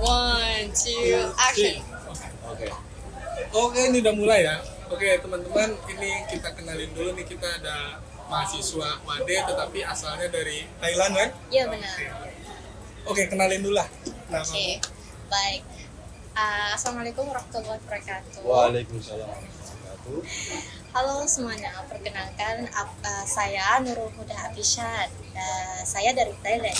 One, two, action. Oke. Oke, ini udah mulai ya. Oke, teman-teman, ini kita kenalin dulu nih, kita ada mahasiswa Wade tetapi asalnya dari Thailand kan? Iya benar. Oke, kenalin dulu lah. Oke, baik. Assalamualaikum warahmatullahi wabarakatuh. Waalaikumsalam warahmatullahi wabarakatuh. Halo semuanya, perkenalkan saya Nurul Huda Abishad. Saya dari Thailand.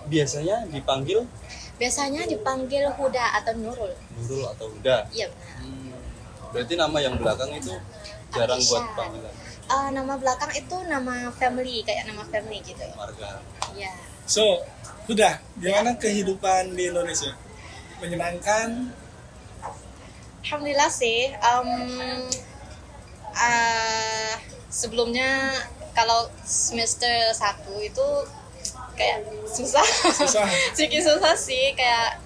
Biasanya dipanggil Biasanya dipanggil Huda atau Nurul. Nurul atau Huda. Iya benar. Berarti nama yang belakang itu jarang Abishad. buat panggilan Nama belakang itu nama family, kayak nama family gitu. marga. Iya. So, udah, gimana kehidupan di Indonesia? Menyenangkan? Alhamdulillah sih. Sebelumnya kalau semester 1 itu kayak susah. Susah. Sedikit susah sih, kayak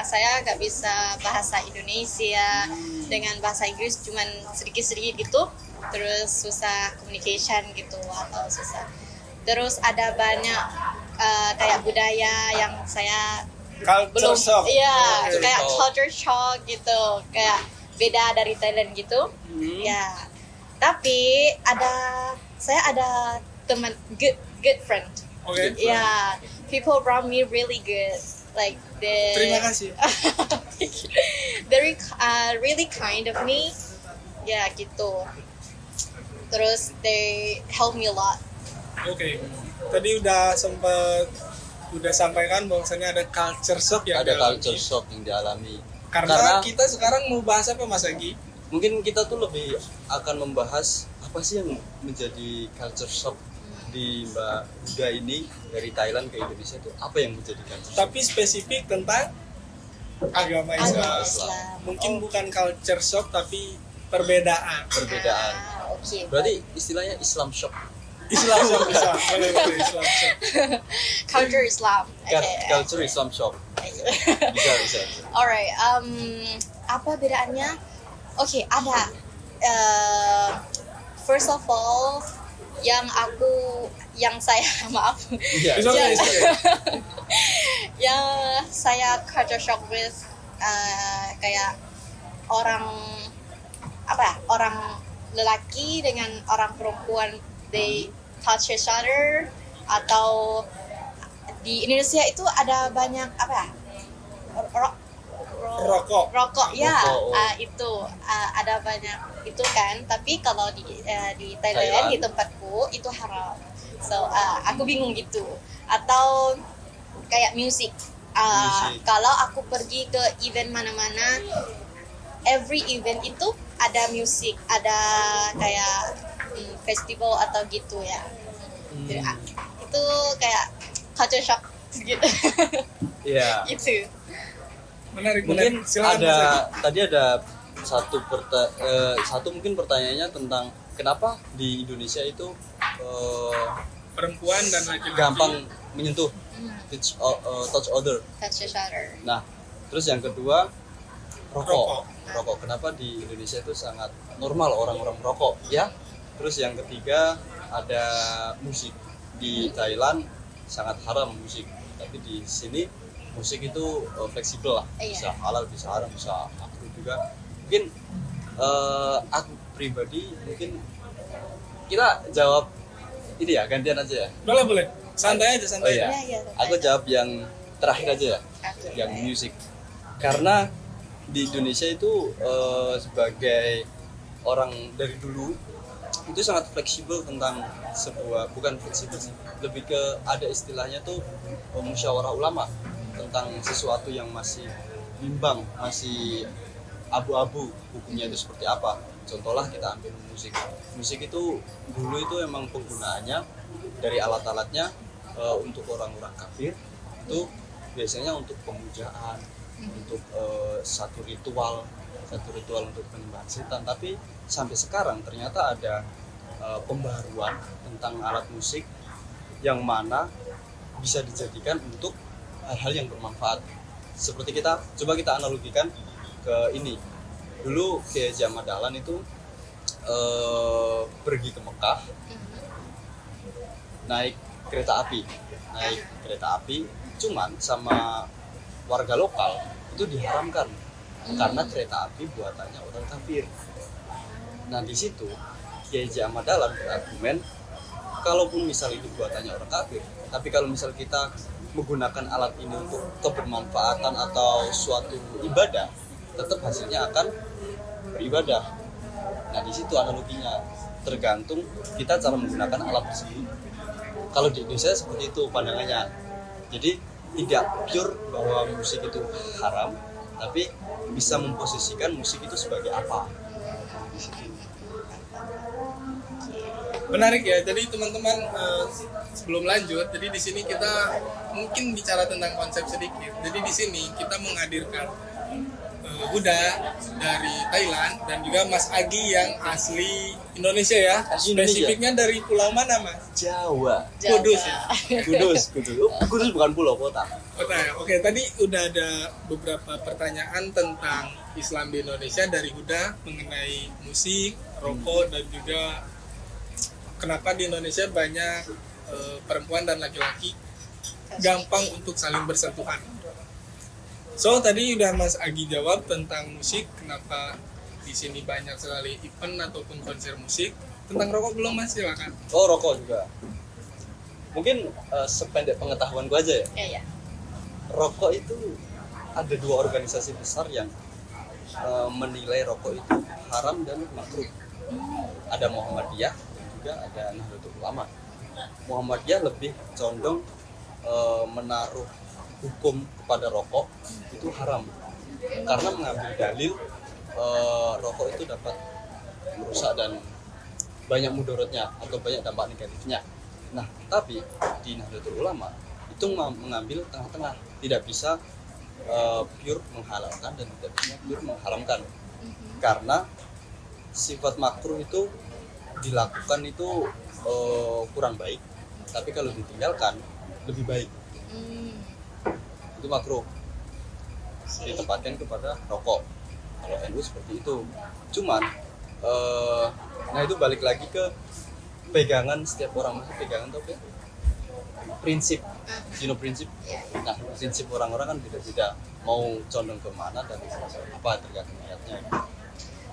saya nggak bisa bahasa Indonesia dengan bahasa Inggris cuman sedikit-sedikit gitu, terus susah communication gitu atau susah. Terus ada banyak kayak budaya yang saya Culture shock. iya, Culture kayak shock. culture shock gitu, kayak beda dari Thailand gitu. Ya, tapi saya ada teman good friend. Oke. Yeah, people around me really good. Like Terima kasih. Very really kind of me. Ya gitu. Terus they help me a lot. Oke. Tadi udah sampaikan bahwasanya ada culture shock ya. Ada culture shock yang dialami. Karena kita sekarang mau bahas apa Mas Agi? Mungkin kita tuh lebih akan membahas apa sih yang menjadi culture shock di Mbak Huda ini dari Thailand ke Indonesia itu, apa yang menjadi culture shock? Tapi spesifik tentang agama Agama Islam. Islam. Mungkin bukan culture shock tapi perbedaan. Perbedaan. Oke. Berarti istilahnya Islam shock. Islam shock bisa. Boleh Islam shock. Culture Islam. Okay. Culture Islam shock. Bisa. Alright. Apa bedaannya? Oke, ada. First of all, yang saya maaf. Iya. It's okay, it's okay. Yang saya culture shock with kayak orang orang lelaki dengan orang perempuan, they touch each other, atau di Indonesia itu ada banyak rokok ya. Rokok. Itu ada banyak itu kan, tapi kalau di Thailand di tempatku itu haram. So aku bingung gitu. Atau kayak musik. Kalau aku pergi ke event mana-mana, every event itu ada musik, ada kayak festival atau gitu ya. Jadi, itu kayak culture shock gitu. Iya. Itu. Menarik. Mungkin Silakan, Mas Agi. tadi ada satu mungkin pertanyaannya tentang kenapa di Indonesia itu Perempuan dan laki-laki gampang menyentuh touch other. Touch each other. Nah, terus yang kedua Rokok. rokok. Kenapa di Indonesia itu sangat normal orang-orang merokok ya? Terus yang ketiga ada musik. Di Thailand sangat haram musik, tapi di sini musik itu fleksibel lah, Iya. bisa halal, bisa haram, bisa makruh juga. Mungkin aku pribadi mungkin kita jawab ini ya, gantian aja ya. Boleh. Santai aja, santai. Oh iya. Iya, Aku jawab yang terakhir aja ya, Oke. yang musik. Karena di Indonesia itu sebagai orang dari dulu itu sangat fleksibel tentang bukan fleksibel sih, lebih ke ada istilahnya tuh musyawarah ulama tentang sesuatu yang masih bimbang, masih abu-abu hukumnya itu seperti apa. Contohlah kita ambil musik itu dulu itu emang penggunaannya dari alat-alatnya untuk orang-orang kafir itu biasanya untuk pemujaan, untuk satu ritual untuk penyembahan setan. Tapi sampai sekarang ternyata ada pembaruan tentang alat musik yang mana bisa dijadikan untuk hal-hal yang bermanfaat. Seperti coba kita analogikan ke ini. Dulu Kiai Ahmad Dahlan itu pergi ke Mekah, naik kereta api, naik kereta api, cuman sama warga lokal itu diharamkan karena kereta api buatannya orang kafir. Nah di situ Kiai Haji Ahmad Dahlan berargumen, kalaupun misal itu buatannya orang kafir, tapi kalau misal kita menggunakan alat ini untuk kebermanfaatan atau suatu ibadah, tetap hasilnya akan beribadah. Nah di situ analoginya, tergantung kita cara menggunakan alat tersebut. Kalau di Indonesia seperti itu pandangannya, jadi tidak pure bahwa musik itu haram, tapi bisa memposisikan musik itu sebagai apa. Di situ. Menarik ya. Jadi teman-teman, sebelum lanjut, jadi di sini kita mungkin bicara tentang konsep sedikit. Jadi di sini kita menghadirkan Huda dari Thailand dan juga Mas Agi yang asli Indonesia ya. Asli Indonesia. Spesifiknya dari pulau mana, Mas? Jawa. Kudus ya. Kudus. Kudus bukan pulau, kota. Kota ya. Oke, tadi udah ada beberapa pertanyaan tentang Islam di Indonesia dari Huda mengenai musik, rokok, dan juga kenapa di Indonesia banyak perempuan dan laki-laki gampang untuk saling bersentuhan. So tadi udah Mas Agi jawab tentang musik, kenapa di sini banyak sekali event ataupun konser musik. Tentang rokok belum, Mas? Silakan. Oh, rokok juga. Mungkin sependek pengetahuan gue aja ya. Iya. Rokok itu ada dua organisasi besar yang menilai rokok itu haram dan makruh. Ada Muhammadiyah, juga ada Nahdlatul Ulama. Muhammadiyah lebih condong menaruh hukum kepada rokok itu haram karena mengambil dalil rokok itu dapat merusak dan banyak mudaratnya atau banyak dampak negatifnya. Nah, tapi di Nahdlatul Ulama itu mengambil tengah-tengah, tidak bisa pure menghalalkan dan tidak bisa pure mengharamkan, karena sifat makruh itu dilakukan itu kurang baik, tapi kalau ditinggalkan lebih baik. Itu makruh ditempatkan kepada rokok. Kalau NU seperti itu. Cuman nah itu balik lagi ke pegangan setiap orang. Masih pegangan tuh apa? Prinsip, prinsip. Nah, prinsip orang-orang kan beda-beda, mau condong ke mana dan apa tergantung niatnya.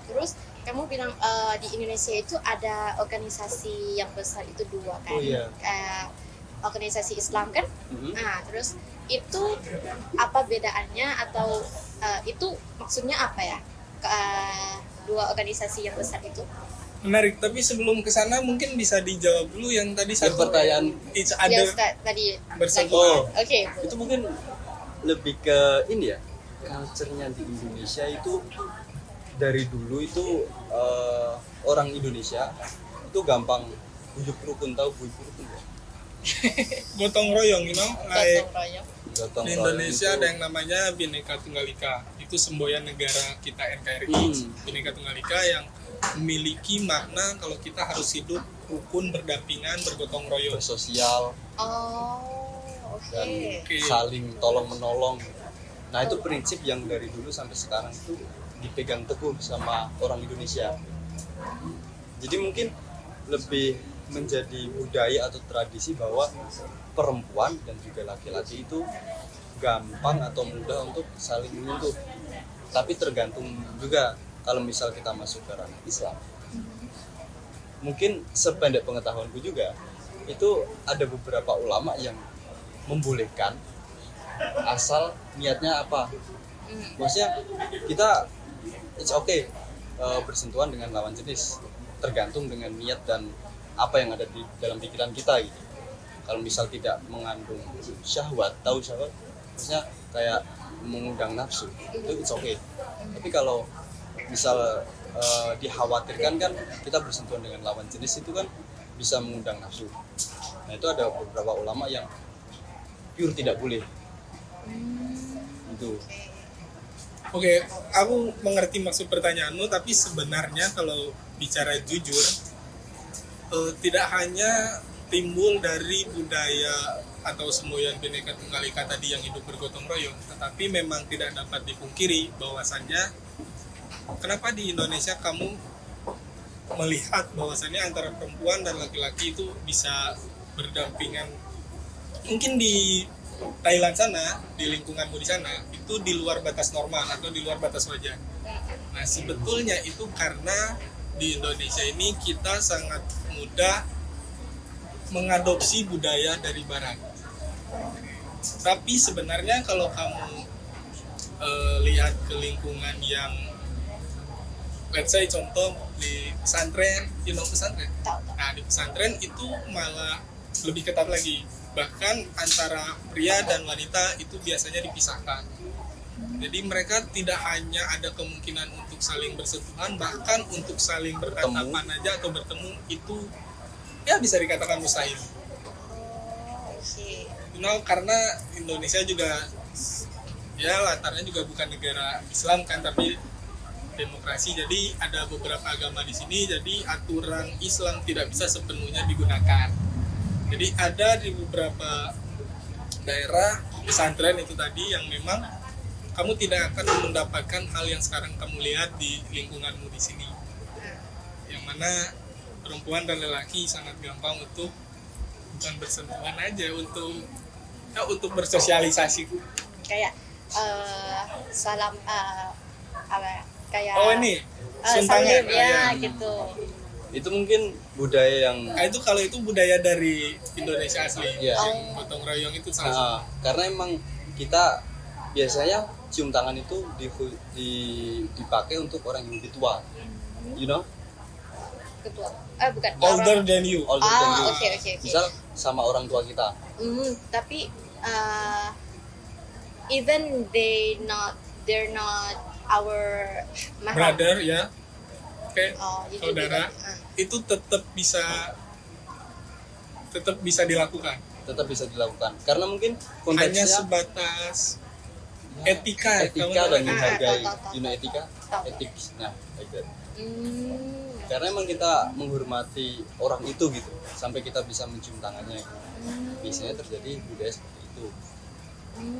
Terus kamu bilang di Indonesia itu ada organisasi yang besar itu dua kan? Oh, iya. Organisasi Islam kan? Nah, terus itu apa bedaannya atau itu maksudnya apa ya? Dua organisasi yang besar itu? Menarik, tapi sebelum ke sana mungkin bisa dijawab dulu yang tadi Yang pertanyaan each Yang other tadi bersentuhan. Oke. itu mungkin lebih ke ini ya, culture-nya di Indonesia itu dari dulu itu orang Indonesia itu gampang bujuk rukun, tahu bujuk rukun ya? Gotong royong, like Gotong royong. Gotong di royong Indonesia itu, ada yang namanya Bhinneka Tunggal Ika. Itu semboyan negara kita NKRI. Bhinneka Tunggal Ika yang memiliki makna kalau kita harus hidup rukun, berdampingan, bergotong royong. bersosial Oh, dan oke. saling tolong menolong. Nah itu prinsip yang dari dulu sampai sekarang itu dipegang teguh sama orang Indonesia. Jadi mungkin lebih menjadi budaya atau tradisi bahwa perempuan dan juga laki-laki itu gampang atau mudah untuk saling menyentuh. Tapi tergantung juga kalau misal kita masuk ke ranah Islam. Mungkin sependek pengetahuanku juga, itu ada beberapa ulama yang membolehkan asal niatnya apa. Maksudnya kita it's okay bersentuhan dengan lawan jenis, tergantung dengan niat dan apa yang ada di dalam pikiran kita gitu. Kalau misal tidak mengandung syahwat, tahu syahwat, maksudnya kayak mengundang nafsu, itu it's okay. Tapi kalau misal dikhawatirkan kan kita bersentuhan dengan lawan jenis itu kan bisa mengundang nafsu. Nah itu ada beberapa ulama yang pure tidak boleh. Itu. Oke, aku mengerti maksud pertanyaanmu, tapi sebenarnya kalau bicara jujur, tidak hanya timbul dari budaya atau semboyan Bhinneka Tunggal Ika tadi yang hidup bergotong royong, tetapi memang tidak dapat dipungkiri bahwasannya kenapa di Indonesia kamu melihat bahwasannya antara perempuan dan laki-laki itu bisa berdampingan mungkin di Thailand sana, di lingkunganmu di sana itu di luar batas normal atau di luar batas wajar. Nah, sebetulnya itu karena di Indonesia ini kita sangat mudah mengadopsi budaya dari barat. Tapi sebenarnya kalau kamu lihat ke lingkungan yang let's say contoh di pesantren, pesantren. Tahu. Nah, di pesantren itu malah lebih ketat lagi. Bahkan antara pria dan wanita itu biasanya dipisahkan. Jadi mereka tidak hanya ada kemungkinan untuk saling bersentuhan, bahkan untuk saling bertatapan aja atau bertemu itu ya bisa dikatakan mustahil. Oke. Karena Indonesia juga ya latarnya juga bukan negara Islam kan, tapi demokrasi. Jadi ada beberapa agama di sini, jadi aturan Islam tidak bisa sepenuhnya digunakan. Jadi ada di beberapa daerah pesantren itu tadi yang memang kamu tidak akan mendapatkan hal yang sekarang kamu lihat di lingkunganmu di sini, yang mana perempuan dan lelaki sangat gampang untuk bukan bersentuhan aja, untuk bersosialisasi. Kayak salam apa ya? Kayak Ini salim suntangan. ya gitu. Itu mungkin budaya yang Nah, itu kalau itu budaya dari Indonesia asli. Iya. Yang gotong royong itu salah satu. karena emang kita biasanya cium tangan itu dipakai untuk orang yang lebih tua, Ketua. Bukan. Older orang- than you. older than you. Oke. Misal sama orang tua kita. Tapi even they're not our mahram. Brother ya. Oke. Jadi Saudara. Itu tetap bisa dilakukan. Tetap bisa dilakukan karena mungkin Hanya konteksnya sebatas etika kamu tahu dan kan? menghargai, tahu. etika, Tahu. etik, nah like that. Hmm. Karena emang kita menghormati orang itu gitu, sampai kita bisa mencium tangannya. Biasanya terjadi budaya seperti itu.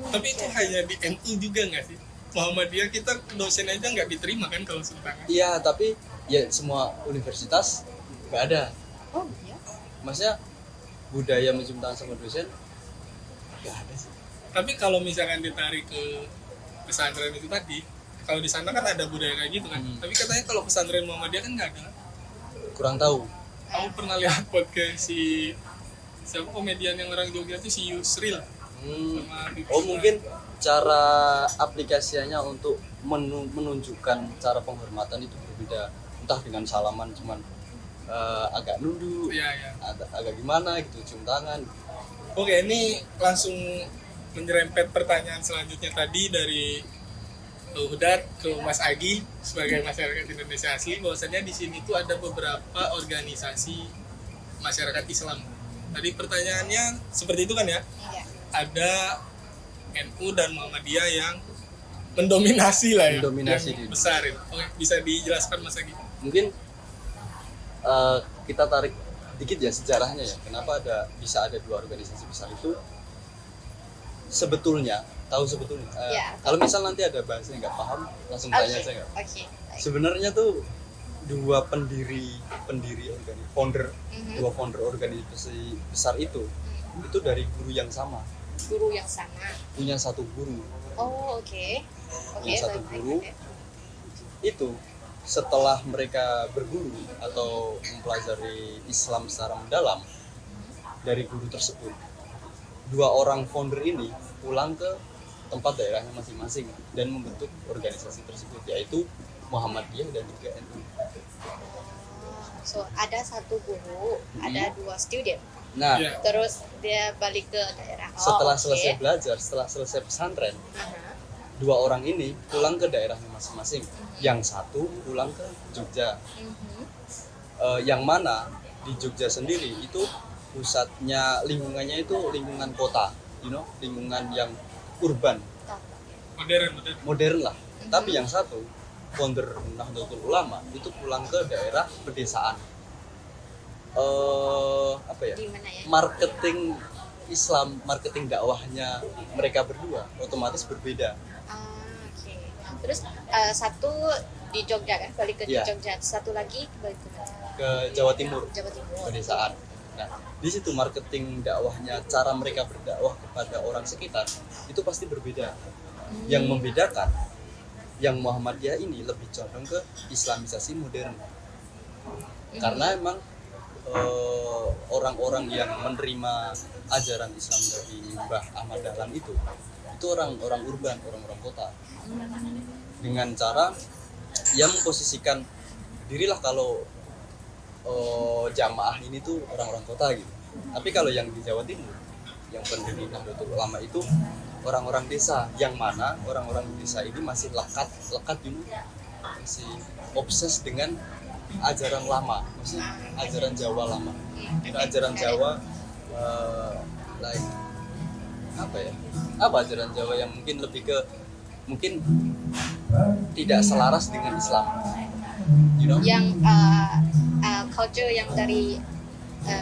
Tapi itu hanya di NU juga nggak sih? Muhammadiyah kita dosen aja nggak diterima kan kalau cium tangan. Iya, tapi ya semua universitas nggak ada. Oh iya. Maksudnya budaya mencium tangan sama dosen nggak ada sih. Tapi kalau misalkan ditarik ke pesantren itu tadi, kalau di sana kan ada budaya kayak gitu kan. Tapi katanya kalau pesantren Muhammadiyah kan nggak ada. Kurang tahu. Kamu pernah lihat podcast siapa komedian yang orang Jogja itu si Yusril sama Bibis Oh mungkin cara aplikasinya untuk menunjukkan cara penghormatan itu berbeda. Entah dengan salaman cuman agak nunduk, ya. agak gimana gitu, cium tangan. Oke, ini langsung menyerempet pertanyaan selanjutnya tadi dari Hudat ke Mas Agi sebagai masyarakat Indonesia asli, bahwasanya di sini tuh ada beberapa organisasi masyarakat Islam. Tadi pertanyaannya seperti itu kan ya? Iya. Ada NU dan Muhammadiyah yang mendominasi lah ya, Mendominasi yang di- besar itu. Oke, bisa dijelaskan Mas Agi? Mungkin kita tarik dikit ya sejarahnya ya, kenapa bisa ada dua organisasi besar itu. Sebetulnya Ya. kalau misal nanti ada bahasa yang nggak paham langsung tanya aja nggak. Oke. Sebenarnya tuh dua founder dua founder organisasi besar itu dari guru yang sama, Guru yang sama. punya satu guru. Oh oke. Oke. Punya satu baik-baik, guru. oke. Itu setelah mereka berguru atau mempelajari Islam secara mendalam dari guru tersebut, dua orang founder ini pulang ke tempat daerahnya masing-masing dan membentuk organisasi tersebut, yaitu Muhammadiyah dan juga NU. So ada satu guru, ada dua student. Nah, Ya. Terus dia balik ke daerah. setelah oke. selesai belajar, setelah selesai pesantren, Aha. dua orang ini pulang ke daerahnya masing-masing. Yang satu pulang ke Jogja. Mhm. Yang mana di Jogja sendiri itu pusatnya, lingkungannya itu lingkungan kota, lingkungan yang urban, Tahu. modern lah. Tapi yang satu, founder Nahdlatul Ulama itu pulang ke daerah pedesaan. Di mana ya? Marketing Islam, marketing dakwahnya mereka berdua otomatis berbeda. Oke. Terus satu di Jogja kan, balik ke Iya. Jogja. Satu lagi balik ke mana? Ke Jawa Timur, Jawa Timur. pedesaan. Nah, di situ marketing dakwahnya, cara mereka berdakwah kepada orang sekitar itu pasti berbeda. Yang membedakan yang Muhammadiyah ini lebih condong ke islamisasi modern, karena emang orang-orang yang menerima ajaran Islam dari Mbah Ahmad Dahlan itu orang-orang urban, orang-orang kota, dengan cara yang memposisikan dirilah kalau jamaah ini tuh orang-orang kota gitu. Tapi kalau yang di Jawa Timur, yang pendiri Nahdlatul Ulama itu orang-orang desa, yang mana orang-orang desa ini masih lekat dulu, masih obses dengan ajaran lama, maksudnya ajaran Jawa lama. Ajaran Jawa like apa ajaran Jawa yang mungkin lebih ke tidak selaras dengan Islam, yang culture yang dari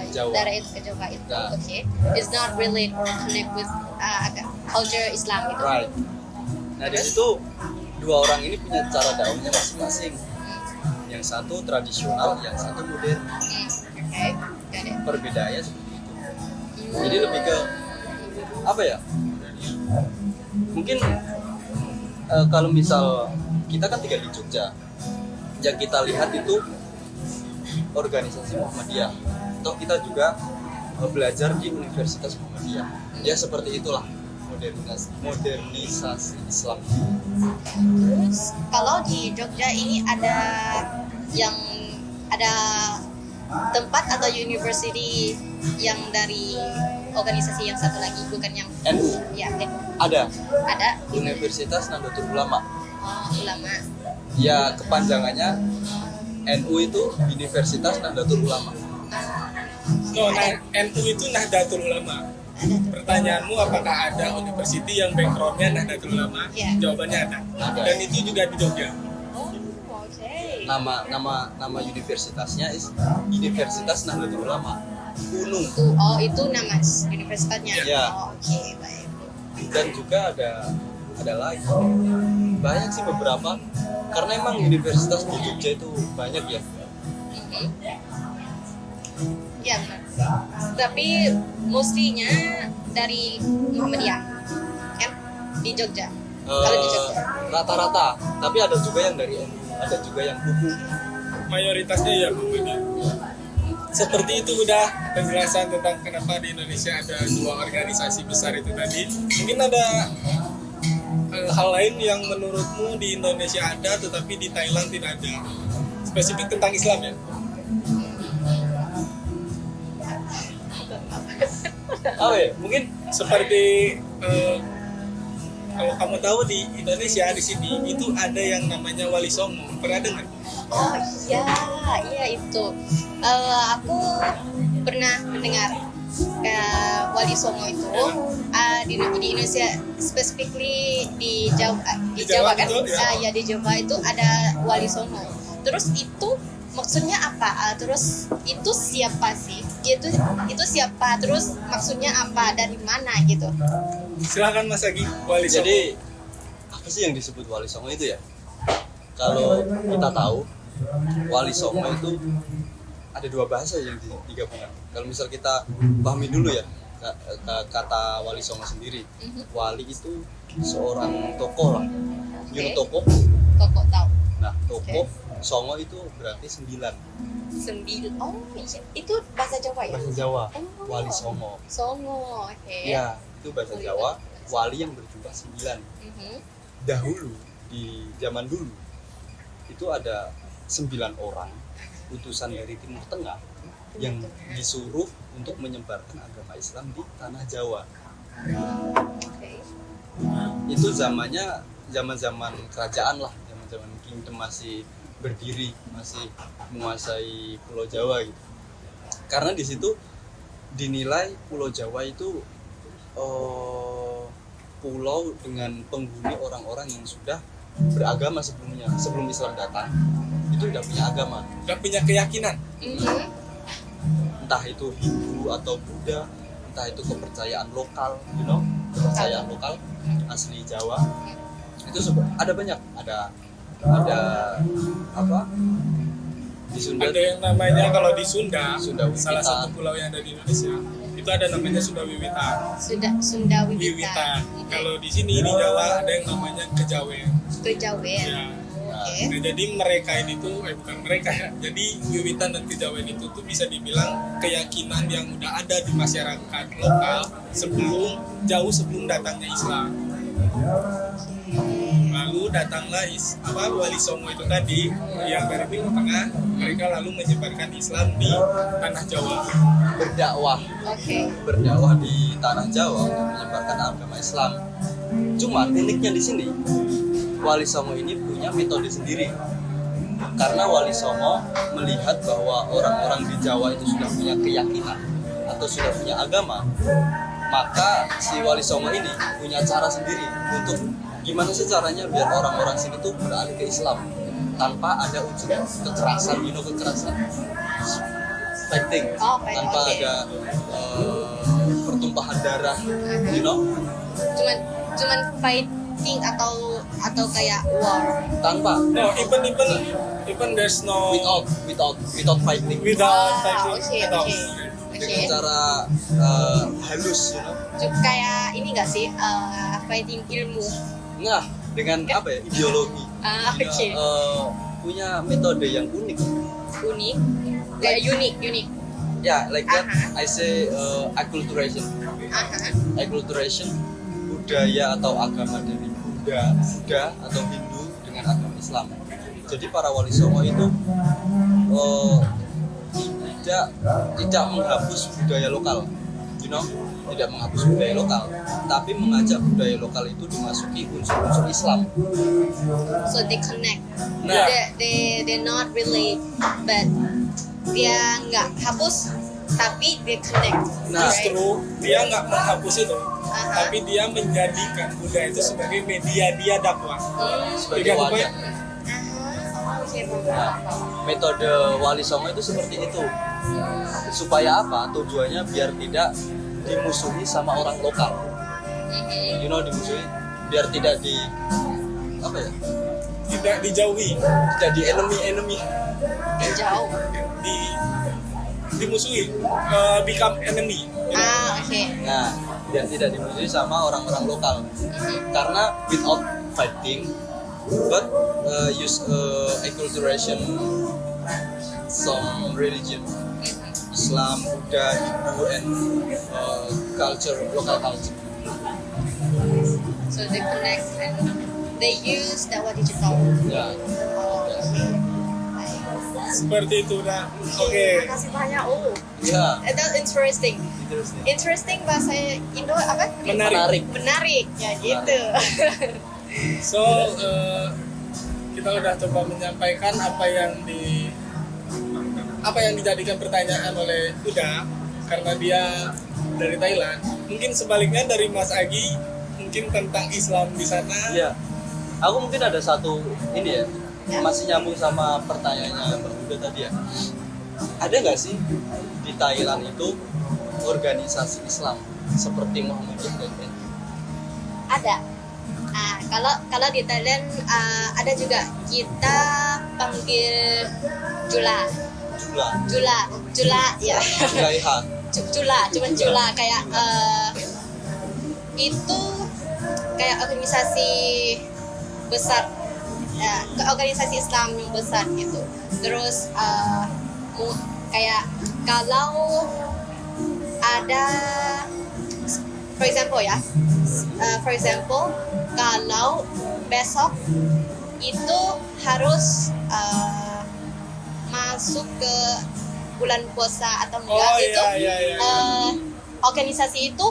Jawa. dari itu ke Jawa itu, Nah. okay, it's not relate or connect with culture Islam gitu. Right. Nah di situ dua orang ini punya cara dakwahnya masing-masing. Yang satu tradisional, yang satu modern. Okay, got it. Perbedaannya seperti itu. Jadi lebih ke apa ya? Mungkin kalau misal kita kan tinggal di Jogja, yang kita lihat itu organisasi Muhammadiyah. Atau kita juga belajar di Universitas Muhammadiyah. Ya seperti itulah modernisasi Islam. Terus kalau di Jogja ini ada tempat atau university yang dari organisasi yang satu lagi, bukan yang NU ya ada Universitas Nahdlatul Ulama. Ulama. Ya kepanjangannya NU itu Universitas Nahdlatul Ulama. NU itu Nahdlatul Ulama. Pertanyaanmu apakah ada university yang backgroundnya Nahdlatul Ulama? Ya. Jawabannya ada. Ada. Dan itu juga di Jogja. Oh, okay. Nama universitasnya Universitas Nahdlatul Ulama Gunung. Itu nama universitasnya. Ya. Oh, oke, baik. Dan juga ada lagi banyak sih beberapa, karena emang universitas di Jogja itu banyak ya. Ya, benar. Tapi mestinya dari Muhammadiyah kan di Jogja. Kalau di Jogja. Rata-rata, tapi ada juga yang dari NU, ada juga yang hukum. Mayoritasnya ya Muhammadiyah. Seperti itu udah penjelasan tentang kenapa di Indonesia ada dua organisasi besar itu tadi. Mungkin ada hal lain yang menurutmu di Indonesia ada tetapi di Thailand tidak ada. Spesifik tentang Islam ya. Oh ya, mungkin Seperti kalau kamu tahu di Indonesia di sini itu ada yang namanya Wali Songo. Pernah dengar? Oh iya itu. Aku pernah mendengar Wali Songo itu di Indonesia, specifically di Jawa kan? betul, ya. Ya di Jawa itu ada Wali Songo. Terus itu maksudnya apa? Terus itu siapa sih? Itu siapa? Terus maksudnya apa? Dari mana gitu? Silakan Mas Agi, Wali Songo. jadi apa sih yang disebut Wali Songo itu ya? Kalau kita tahu Wali Songo itu ada dua bahasa yang digabungkan. Kalau misal kita pahami dulu ya kata Wali Songo sendiri. Wali itu seorang tokoh lah. You know tokoh? Kok tahu? Nah, tokoh Songo itu berarti 9. Oh iya, itu bahasa Jawa ya? Bahasa Jawa. Oh. Wali Songo. Songo, oke. Ya, itu bahasa Jawa. Wali yang berjumlah 9. Dahulu di zaman dulu itu ada 9 orang utusan dari Timur Tengah yang disuruh untuk menyebarkan agama Islam di tanah Jawa. Oke. Itu zaman kerajaan lah, zaman kingdom masih berdiri, masih menguasai Pulau Jawa gitu. Karena di situ dinilai Pulau Jawa itu pulau dengan penghuni orang-orang yang sudah beragama sebelumnya, sebelum Islam datang itu udah punya agama, Udah punya keyakinan. entah itu Hindu atau Buddha, entah itu kepercayaan lokal, kepercayaan lokal asli Jawa. Itu ada banyak, ada apa Di Sunda Ada yang namanya kalau di Sunda, Sunda Wiwitan. salah satu pulau yang ada di Indonesia, itu ada namanya Sunda Wiwitan. Sunda Wiwitan. Wiwitan. Kalau di sini di Jawa ada yang namanya Kejawen. Kejawen. Ya. Oke. Nah, jadi mereka ini tuh, bukan mereka ya. Jadi Wiwitan dan Kejawen itu tuh bisa dibilang keyakinan yang udah ada di masyarakat lokal jauh sebelum datangnya Islam. Lalu datanglah Wali Songo itu tadi yang dari Timur Tengah, mereka lalu menyebarkan Islam di tanah Jawa. berdakwah di tanah Jawa untuk menyebarkan agama Islam. Cuma uniknya di sini, Wali Songo ini punya metode sendiri. Karena Wali Songo melihat bahwa orang-orang di Jawa itu sudah punya keyakinan atau sudah punya agama, maka si Wali Songo ini punya cara sendiri untuk gimana sih caranya biar orang-orang sini tuh beralih ke Islam tanpa ada unsur kekerasan, kekerasan, fighting, tanpa ada pertumpahan darah, Cuman fighting atau kayak war. tanpa No, even there's no without fighting, Oke. dengan cara halus, Kayak ini nggak sih fighting ilmu. Nah, dengan apa ya, ideologi. Oke. Punya metode yang unik. Unik. Kayak unik. Ya, like that. I say acculturation. Acculturation budaya atau agama dari Buddha atau Hindu dengan agama Islam. Jadi para Wali Songo itu tidak menghapus budaya lokal, tidak menghapus budaya lokal, tapi mengajak budaya lokal itu dimasuki unsur-unsur Islam. So they connect. Nah. They not relate, but dia nggak hapus, tapi dia connect. Nah, Justru dia nggak menghapus itu, tapi dia menjadikan budaya itu sebagai media dia dakwah. sebagai Tiga wadah. Oke. Metode Wali Songo itu seperti itu. Supaya apa? Tujuannya biar tidak dimusuhi sama orang lokal. Dimusuhi biar tidak Tidak dijauhi, tidak di enemy. Jauh. dimusuhi, become enemy. Oke. Nah, biar tidak dimusuhi sama orang-orang lokal. Karena without fighting, but use acculturation some religion, Islam, Buddha, Hindu, and local culture. So they connect and they use dakwah digital. Ya, Seperti itu dah. Oke. Makasih banyak. ya, That's interesting. Interesting bahasa Indo apa? Menarik. Ya gitu. So kita udah coba menyampaikan apa yang dijadikan pertanyaan oleh Uda karena dia dari Thailand. Mungkin sebaliknya dari Mas Agi, mungkin tentang Islam di sana. Iya. Aku mungkin ada satu ini ya, masih nyambung sama pertanyaannya Mbak Uda tadi ya. Ada nggak sih di Thailand itu organisasi Islam seperti Muhammadiyah dan NU? Ada. Kalau di Thailand ada juga, kita panggil Jula ya. Julaiha. Cuman Jula kayak itu kayak organisasi besar ya, organisasi Islam yang besar gitu. Terus kayak kalau ada for example kalau besok itu harus masuk ke bulan puasa atau enggak organisasi itu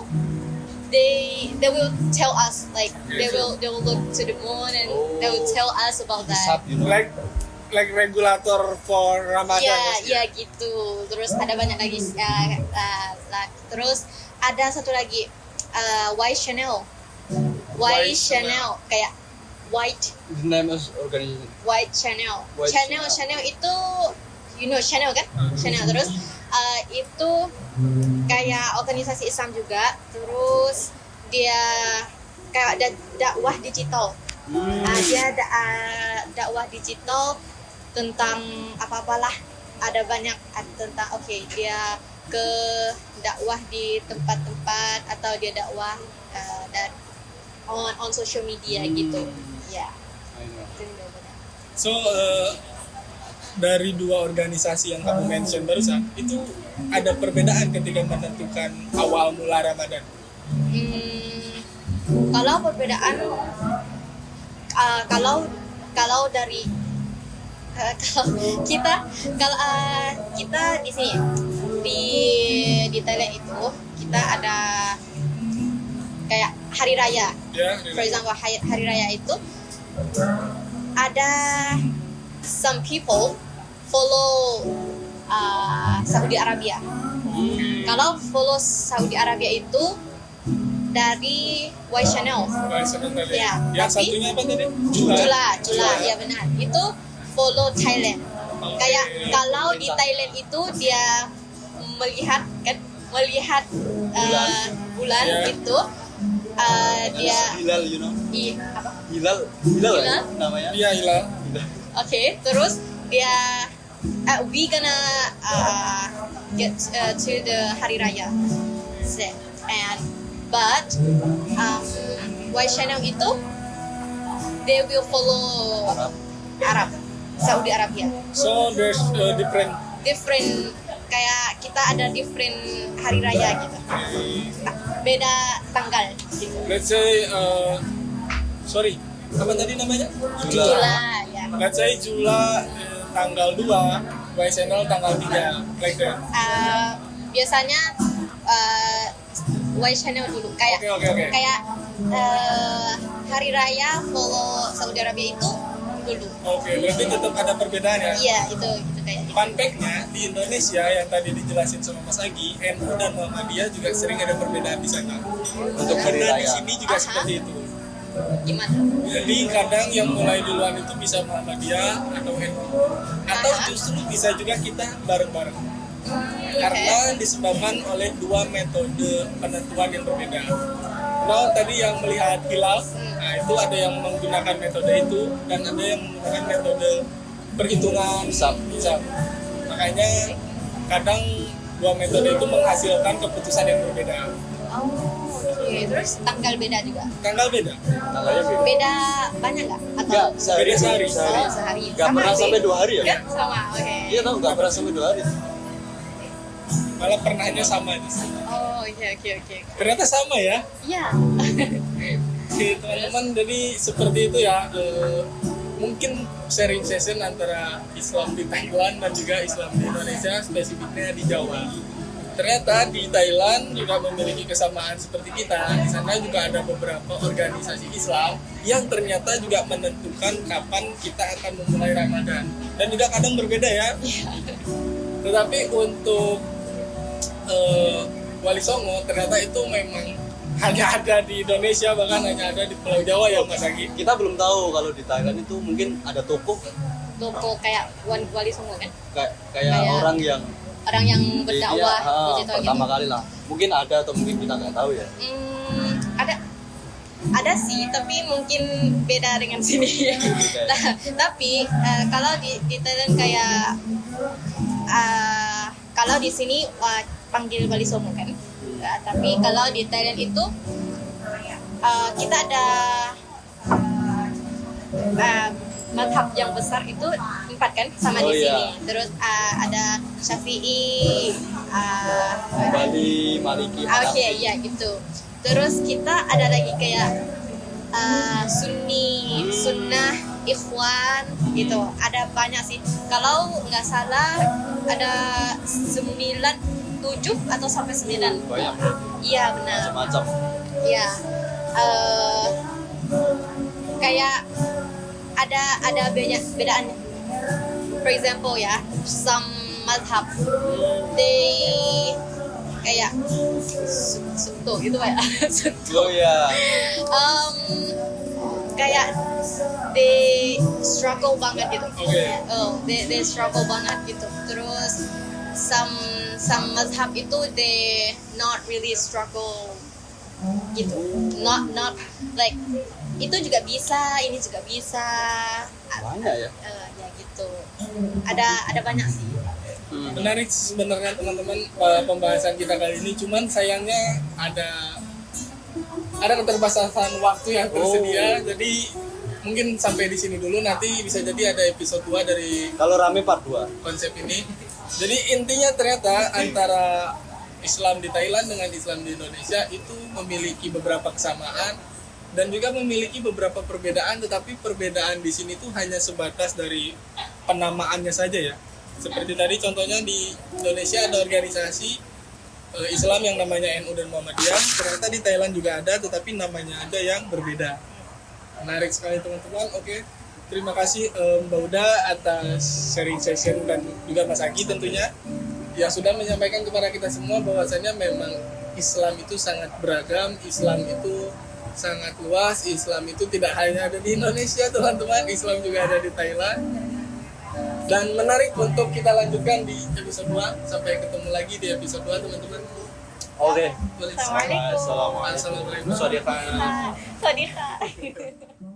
they will tell us like they will look to the moon and they will tell us about that. Like regulator for Ramadan. Ya gitu. Terus ada banyak lagi. Terus ada satu lagi White Channel kayak White. The name of organization. White Channel. Channel itu Channel kan? Channel terus itu kayak organisasi Islam juga. Terus dia kayak ada dakwah digital. Dia dakwah digital tentang apa-apalah ada banyak tentang dia ke dakwah di tempat-tempat atau dia dakwah dan on social media gitu ya. I know. Itu juga banyak. So dari dua organisasi yang kamu mention barusan itu ada perbedaan ketika menentukan awal mula Ramadan. Kalau perbedaan kalau dari kalau kita di sini di Thailand itu kita ada kayak hari raya. Ya, For example, hari raya itu ada some people follow Saudi Arabia. Kalau follow Saudi Arabia itu dari Y Channel. Ya, Yang tapi satunya apa tadi? Jula, ya benar. Itu follow Thailand. Kayak kalau di Thailand itu dia melihat bulan Ya. itu dia Hilal, you know. apa? Hilal Hilal? ya namanya. Iya, Hilal. Okay, terus dia we gonna get to the hari raya, but Y Channel itu they will follow Arab, Saudi Arabia. So there's Different kayak kita ada different hari raya gitu, beda tanggal gitu. let's say sorry, apa tadi namanya? Jula ya. Let's say Jula tanggal 2, Y Channel tanggal 3, like that. Biasanya Y Channel dulu kayak Oke. kayak hari raya follow Saudi Arabia itu dulu. Oke, berarti tetap ada perbedaan ya? Iya itu kayak gitu. Fun fact-nya, di Indonesia yang tadi dijelasin sama Mas Agi, NU dan Muhammadiyah juga sering ada perbedaan di sana. Untuk hari Dan di raya. sini juga Aha. seperti itu. Gimana? Jadi kadang yang mulai duluan itu bisa Muhammadiyah atau NU. Atau Aha. justru bisa juga kita bareng-bareng. Karena disebabkan oleh dua metode penentuan yang berbeda. Kalau tadi yang melihat hilal, nah itu ada yang menggunakan metode itu dan ada yang menggunakan metode perhitungan Hisab. Makanya kadang dua metode itu menghasilkan keputusan yang berbeda. Oke, terus tanggal beda juga. Tanggal beda. Tanggalnya beda. Beda banyak nggak? Atau Enggak, sehari. Beda sehari. Oh, sehari. Nggak Sama pernah sih. sampai 2 hari ya? Kan sama. Oke. Iya tau, nggak pernah sampai 2 hari. Malah pernahnya sama. Oh, oke. Ternyata sama ya. Iya. Oke teman-teman, jadi seperti itu ya. Mungkin sharing session antara Islam di Thailand dan juga Islam di Indonesia, spesifiknya di Jawa. Ternyata di Thailand juga memiliki kesamaan seperti kita. Di sana juga ada beberapa organisasi Islam yang ternyata juga menentukan kapan kita akan memulai Ramadan. Dan juga kadang berbeda ya. Tetapi untuk Wali Songo ternyata itu memang hanya ada di Indonesia, bahkan hanya ada di Pulau Jawa ya Mas Agi. Kita belum tahu kalau di Thailand itu mungkin ada toko Toko kayak Wali Songo kan? kayak Kayak orang yang Berdakwah gitu pertama kali lah. Mungkin ada atau mungkin kita nggak tahu ya. Ada sih, tapi mungkin beda dengan sini. Tapi kalau di Thailand kayak kalau di sini panggil Wali Songo kan. Tapi kalau di Thailand itu kita ada madhab yang besar itu 4 kan sama Oh, di sini. iya. Terus ada Syafi'i, Bali, Maliki, oke ya gitu. Terus kita ada lagi kayak Sunni, Sunnah, Ikhwan gitu. Ada banyak sih. Kalau nggak salah ada 7 atau sampai 9. banyak Iya benar. macam-macam. Iya. Kayak ada bedaan. For example ya, some madhab they kayak tuh gitu kayak Oh ya, kayak they struggle banget gitu. Oke. They struggle banget gitu. Terus some madhab itu they not really struggle gitu. Not like itu juga bisa, ini juga bisa. banyak ya. Ya gitu. Ada banyak sih. Menarik sebenarnya teman-teman pembahasan kita kali ini. Cuman sayangnya ada keterbatasan waktu yang tersedia. Jadi mungkin sampai di sini dulu. Nanti bisa jadi ada episode 2 dari Kalau rame part 2. konsep ini. Jadi intinya ternyata antara Islam di Thailand dengan Islam di Indonesia itu memiliki beberapa kesamaan dan juga memiliki beberapa perbedaan, tetapi perbedaan di sini tuh hanya sebatas dari penamaannya saja ya. Seperti tadi contohnya di Indonesia ada organisasi Islam yang namanya NU dan Muhammadiyah, ternyata di Thailand juga ada, tetapi namanya aja yang berbeda. Menarik sekali teman-teman. Oke, terima kasih Mbak Uda atas sharing session dan juga Mas Aki tentunya yang sudah menyampaikan kepada kita semua bahwasanya memang Islam itu sangat beragam, Islam itu sangat luas, Islam itu tidak hanya ada di Indonesia teman-teman, Islam juga ada di Thailand. Dan menarik untuk kita lanjutkan di episode 2. Sampai ketemu lagi di episode 2 teman-teman. Oke. Boleh. Assalamualaikum. Assalamualaikum. Assalamualaikum. Swadika. สวัสดีค่ะ